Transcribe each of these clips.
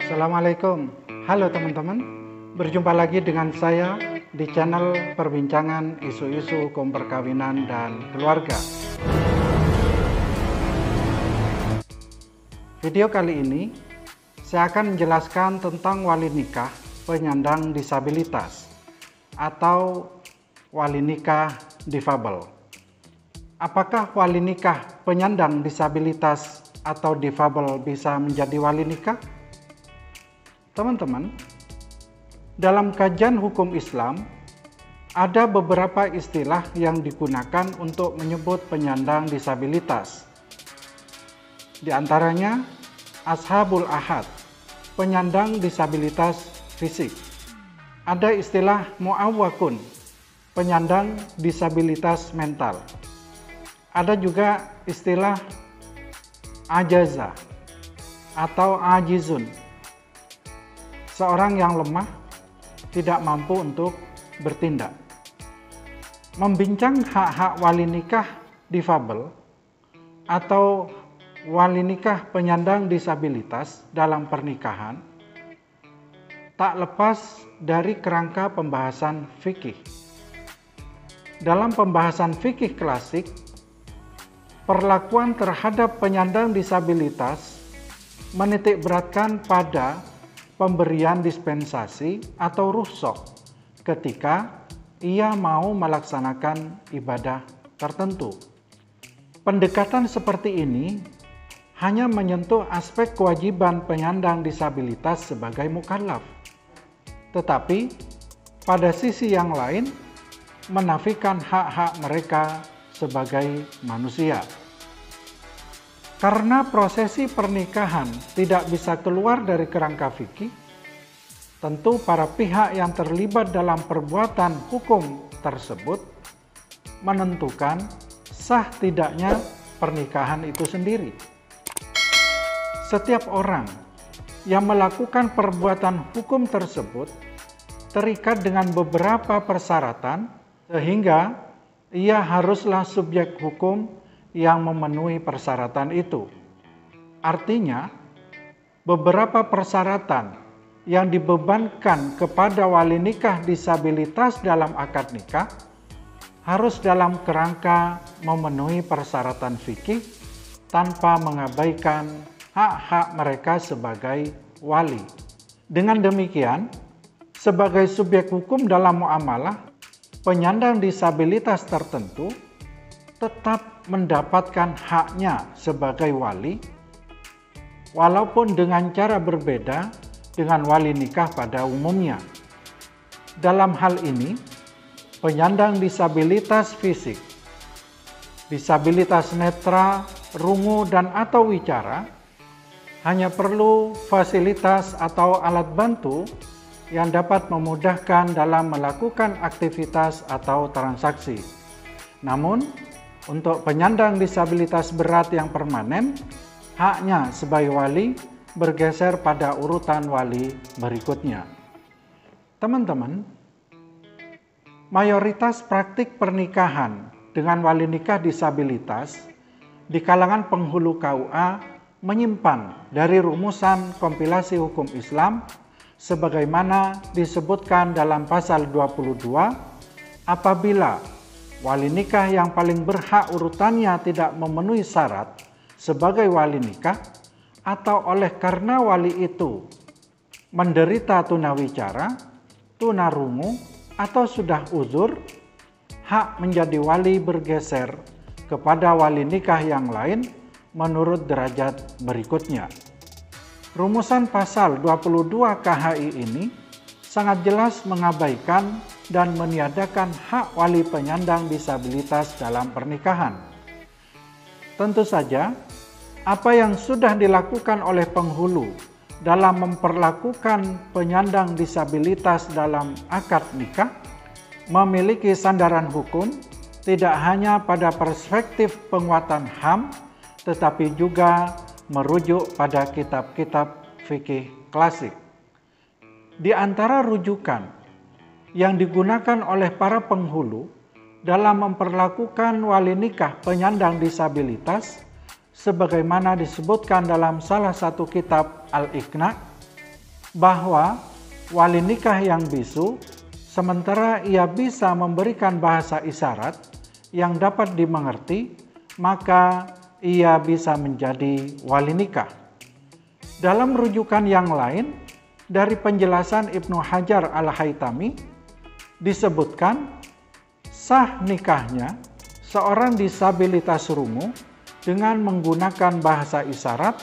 Assalamualaikum, halo teman-teman. Berjumpa lagi dengan saya di channel perbincangan isu-isu hukum perkawinan dan keluarga. Video kali ini saya akan menjelaskan tentang wali nikah penyandang disabilitas atau wali nikah difabel. Apakah wali nikah penyandang disabilitas atau difabel bisa menjadi wali nikah? Teman-teman, dalam kajian hukum Islam, ada beberapa istilah yang digunakan untuk menyebut penyandang disabilitas. Di antaranya, ashabul ahad, penyandang disabilitas fisik. Ada istilah mu'awwakun, penyandang disabilitas mental. Ada juga istilah ajaza atau ajizun, seorang yang lemah, tidak mampu untuk bertindak. Membincang hak-hak wali nikah difabel atau wali nikah penyandang disabilitas dalam pernikahan tak lepas dari kerangka pembahasan fikih. Dalam pembahasan fikih klasik, perlakuan terhadap penyandang disabilitas menitikberatkan pada pemberian dispensasi atau rukhsah ketika ia mau melaksanakan ibadah tertentu. Pendekatan seperti ini hanya menyentuh aspek kewajiban penyandang disabilitas sebagai mukallaf, tetapi pada sisi yang lain menafikan hak-hak mereka sebagai manusia. Karena prosesi pernikahan tidak bisa keluar dari kerangka fikih, tentu para pihak yang terlibat dalam perbuatan hukum tersebut menentukan sah tidaknya pernikahan itu sendiri. Setiap orang yang melakukan perbuatan hukum tersebut terikat dengan beberapa persyaratan, sehingga ia haruslah subjek hukum yang memenuhi persyaratan itu. Artinya, beberapa persyaratan yang dibebankan kepada wali nikah disabilitas dalam akad nikah harus dalam kerangka memenuhi persyaratan fikih tanpa mengabaikan hak-hak mereka sebagai wali. Dengan demikian, sebagai subjek hukum dalam muamalah, penyandang disabilitas tertentu tetap mendapatkan haknya sebagai wali, walaupun dengan cara berbeda dengan wali nikah pada umumnya. Dalam hal ini, penyandang disabilitas fisik, disabilitas netra, rungu, dan atau wicara hanya perlu fasilitas atau alat bantu yang dapat memudahkan dalam melakukan aktivitas atau transaksi. Namun, untuk penyandang disabilitas berat yang permanen, haknya sebagai wali bergeser pada urutan wali berikutnya. Teman-teman, mayoritas praktik pernikahan dengan wali nikah disabilitas di kalangan penghulu KUA menyimpan dari rumusan kompilasi hukum Islam sebagaimana disebutkan dalam pasal 22, apabila wali nikah yang paling berhak urutannya tidak memenuhi syarat sebagai wali nikah atau oleh karena wali itu menderita tunawicara, tunarungu, atau sudah uzur, hak menjadi wali bergeser kepada wali nikah yang lain menurut derajat berikutnya. Rumusan pasal 22 KHI ini sangat jelas mengabaikan dan meniadakan hak wali penyandang disabilitas dalam pernikahan. Tentu saja, apa yang sudah dilakukan oleh penghulu dalam memperlakukan penyandang disabilitas dalam akad nikah memiliki sandaran hukum tidak hanya pada perspektif penguatan HAM, tetapi juga merujuk pada kitab-kitab fikih klasik. Di antara rujukan yang digunakan oleh para penghulu dalam memperlakukan wali nikah penyandang disabilitas sebagaimana disebutkan dalam salah satu kitab Al-Iqna, bahwa wali nikah yang bisu, sementara ia bisa memberikan bahasa isyarat yang dapat dimengerti, maka ia bisa menjadi wali nikah. Dalam rujukan yang lain, dari penjelasan Ibnu Hajar Al-Haytami, disebutkan sah nikahnya seorang disabilitas rungu dengan menggunakan bahasa isyarat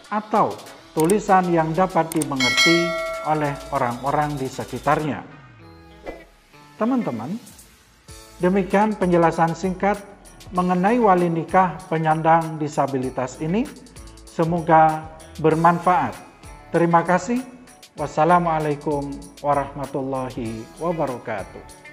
atau tulisan yang dapat dimengerti oleh orang-orang di sekitarnya. Teman-teman, demikian penjelasan singkat mengenai wali nikah penyandang disabilitas ini. Semoga bermanfaat. Terima kasih. Wassalamualaikum warahmatullahi wabarakatuh.